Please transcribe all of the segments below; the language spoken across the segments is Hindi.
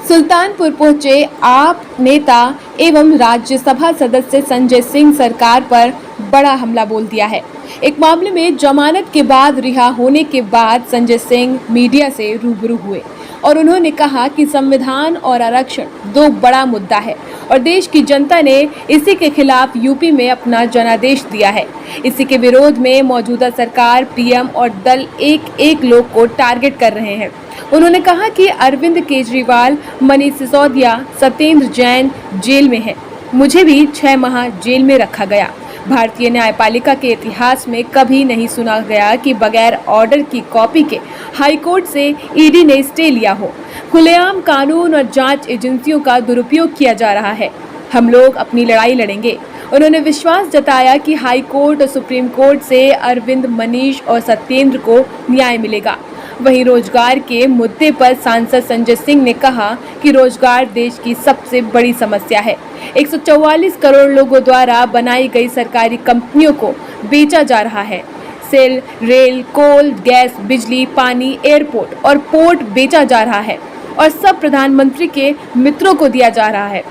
सुल्तानपुर पहुंचे आप नेता एवं राज्यसभा सदस्य संजय सिंह सरकार पर बड़ा हमला बोल दिया है। एक मामले में जमानत के बाद रिहा होने के बाद संजय सिंह मीडिया से रूबरू हुए और उन्होंने कहा कि संविधान और आरक्षण दो बड़ा मुद्दा है और देश की जनता ने इसी के खिलाफ यूपी में अपना जनादेश दिया है। इसी के विरोध में मौजूदा सरकार, पीएम और दल एक लोग को टारगेट कर रहे हैं। उन्होंने कहा कि अरविंद केजरीवाल, मनीष सिसोदिया, सत्येंद्र जैन जेल में हैं। मुझे भी 6 माह जेल में रखा गया। भारतीय न्यायपालिका के इतिहास में कभी नहीं सुना गया कि बगैर ऑर्डर की कॉपी के हाईकोर्ट से ईडी ने स्टे लिया हो। खुलेआम कानून और जांच एजेंसियों का दुरुपयोग किया जा रहा है। हम लोग अपनी लड़ाई लड़ेंगे। उन्होंने विश्वास जताया कि हाई कोर्ट और सुप्रीम कोर्ट से अरविंद, मनीष और सत्येंद्र को न्याय मिलेगा। वहीं रोजगार के मुद्दे पर सांसद संजय सिंह ने कहा कि रोजगार देश की सबसे बड़ी समस्या है। 144 करोड़ लोगों द्वारा बनाई गई सरकारी कंपनियों को बेचा जा रहा है। सेल, रेल, कोल, गैस, बिजली, पानी, एयरपोर्ट और पोर्ट बेचा जा रहा है और सब प्रधानमंत्री के मित्रों को दिया जा रहा है।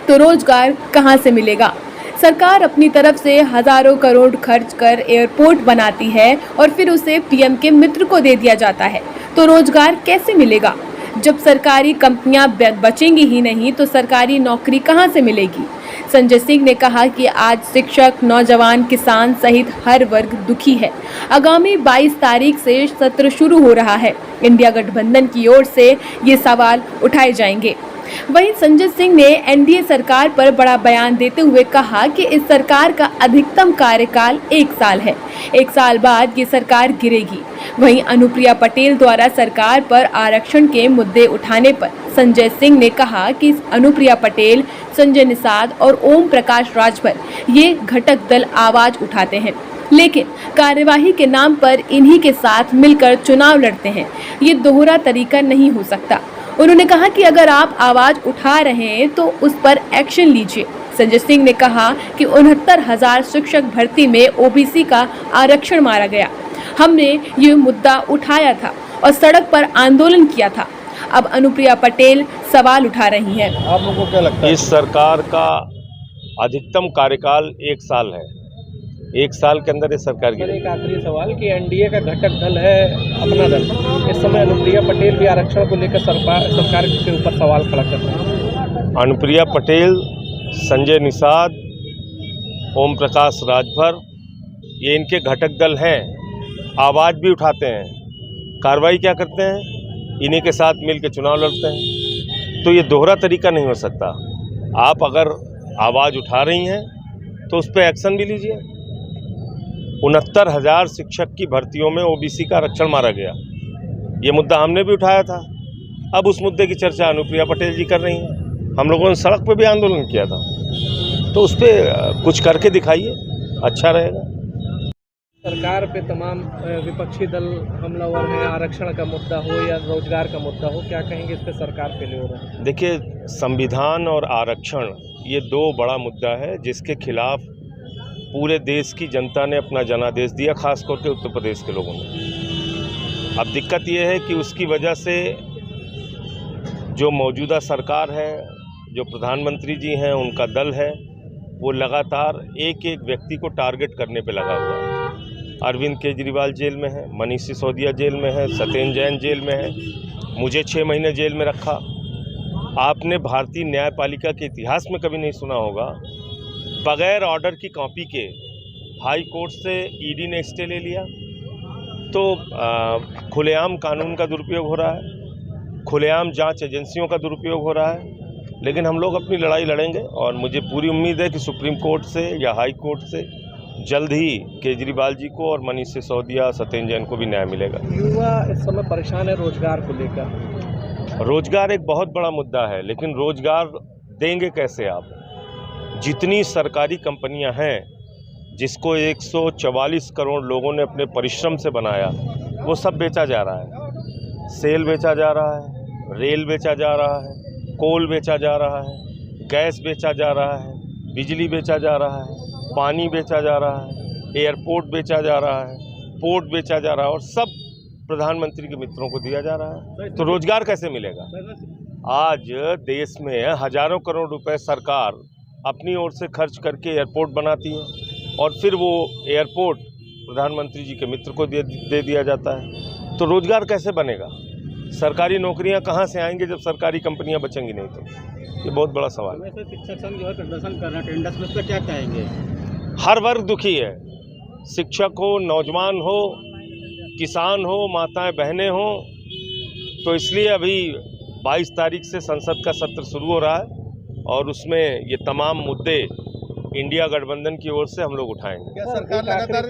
तो रोजगार कहां से मिलेगा? सरकार अपनी तरफ से हजारों करोड़ खर्च कर एयरपोर्ट बनाती है और फिर उसे पीएम के मित्र को दे दिया जाता है। तो रोजगार कैसे मिलेगा? जब सरकारी कंपनियां बचेंगी ही नहीं तो सरकारी नौकरी कहां से मिलेगी? संजय सिंह ने कहा कि आज शिक्षक, नौजवान, किसान सहित हर वर्ग दुखी है। आगामी 22 तारीख से सत्र शुरू हो रहा है। इंडिया गठबंधन की ओर से ये सवाल उठाए जाएंगे। वहीं संजय सिंह ने एनडीए सरकार पर बड़ा बयान देते हुए कहा कि इस सरकार का अधिकतम कार्यकाल 1 साल है। 1 साल बाद ये सरकार गिरेगी। वहीं अनुप्रिया पटेल द्वारा सरकार पर आरक्षण के मुद्दे उठाने पर संजय सिंह ने कहा कि अनुप्रिया पटेल, संजय निषाद और ओम प्रकाश राजभर ये घटक दल आवाज उठाते हैं, लेकिन कार्यवाही के नाम पर इन्हीं के साथ मिलकर चुनाव लड़ते हैं। ये दोहरा तरीका नहीं हो सकता। उन्होंने कहा कि अगर आप आवाज उठा रहे हैं तो उस पर एक्शन लीजिए। संजय सिंह ने कहा कि 69,000 शिक्षक भर्ती में ओबीसी का आरक्षण मारा गया। हमने ये मुद्दा उठाया था और सड़क पर आंदोलन किया था। अब अनुप्रिया पटेल सवाल उठा रही हैं। आप लोगों को क्या लगता है? इस सरकार का अधिकतम कार्यकाल 1 साल है। 1 साल के अंदर ये सरकार गिरेगी। एक आखिरी सवाल कि एनडीए का घटक दल है अपना दल, इस समय अनुप्रिया पटेल भी आरक्षण को लेकर सरकार के ऊपर सवाल खड़ा कर रहे हैं। अनुप्रिया पटेल, संजय निषाद, ओम प्रकाश राजभर ये इनके घटक दल हैं। आवाज़ भी उठाते हैं, कार्रवाई क्या करते हैं? इन्हीं के साथ मिलकर चुनाव लड़ते हैं। तो ये दोहरा तरीका नहीं हो सकता। आप अगर आवाज़ उठा रही हैं तो उस पर एक्शन भी लीजिए। 69,000 शिक्षक की भर्तियों में ओबीसी का आरक्षण मारा गया। ये मुद्दा हमने भी उठाया था। अब उस मुद्दे की चर्चा अनुप्रिया पटेल जी कर रही हैं। हम लोगों ने सड़क पे भी आंदोलन किया था। तो उस पर कुछ करके दिखाइए, अच्छा रहेगा। सरकार पे तमाम विपक्षी दल हमलावर हैं। आरक्षण का मुद्दा हो या रोजगार का मुद्दा हो, क्या कहेंगे इस पे सरकार फेल हो रहा है? देखिए, संविधान और आरक्षण ये दो बड़ा मुद्दा है जिसके खिलाफ पूरे देश की जनता ने अपना जनादेश दिया, खास करके उत्तर प्रदेश के लोगों ने। अब दिक्कत ये है कि उसकी वजह से जो मौजूदा सरकार है, जो प्रधानमंत्री जी हैं, उनका दल है, वो लगातार एक व्यक्ति को टारगेट करने पे लगा हुआ है। अरविंद केजरीवाल जेल में है, मनीष सिसोदिया जेल में है, सत्येंद्र जैन जेल में है, मुझे 6 महीने जेल में रखा। आपने भारतीय न्यायपालिका के इतिहास में कभी नहीं सुना होगा, बगैर ऑर्डर की कॉपी के हाई कोर्ट से ईडी ने स्टे ले लिया। तो खुलेआम कानून का दुरुपयोग हो रहा है, खुलेआम जांच एजेंसियों का दुरुपयोग हो रहा है। लेकिन हम लोग अपनी लड़ाई लड़ेंगे और मुझे पूरी उम्मीद है कि सुप्रीम कोर्ट से या हाई कोर्ट से जल्द ही केजरीवाल जी को और मनीष सिसोदिया, सत्येंद्र जैन को भी न्याय मिलेगा। युवा इस समय परेशान है रोजगार को लेकर। रोजगार एक बहुत बड़ा मुद्दा है, लेकिन रोजगार देंगे कैसे आप? जितनी सरकारी कंपनियां हैं, जिसको 144 करोड़ लोगों ने अपने परिश्रम से बनाया, वो सब बेचा जा रहा है। सेल बेचा जा रहा है, रेल बेचा जा रहा है, कोल बेचा जा रहा है, गैस बेचा जा रहा है, बिजली बेचा जा रहा है, पानी बेचा जा रहा है, एयरपोर्ट बेचा जा रहा है, पोर्ट बेचा जा रहा है और सब प्रधानमंत्री के मित्रों को दिया जा रहा है। तो रोजगार कैसे मिलेगा? आज देश में हजारों करोड़ रुपए सरकार अपनी ओर से खर्च करके एयरपोर्ट बनाती है और फिर वो एयरपोर्ट प्रधानमंत्री जी के मित्र को दे दिया जाता है। तो रोजगार कैसे बनेगा? सरकारी नौकरियां कहां से आएंगे जब सरकारी कंपनियां बचेंगी नहीं? तो ये बहुत बड़ा सवाल है। शिक्षक संघ जो है प्रदर्शन कर रहे हैं टेंडर्स में, उस पर क्या कहेंगे? हर वर्ग दुखी है, शिक्षक हो, नौजवान हो, किसान हो, माताएं बहनें हो। तो इसलिए अभी 22 तारीख से संसद का सत्र शुरू हो रहा है और उसमें ये तमाम मुद्दे इंडिया गठबंधन की ओर से हम लोग उठाएंगे। क्या सरकार लगातार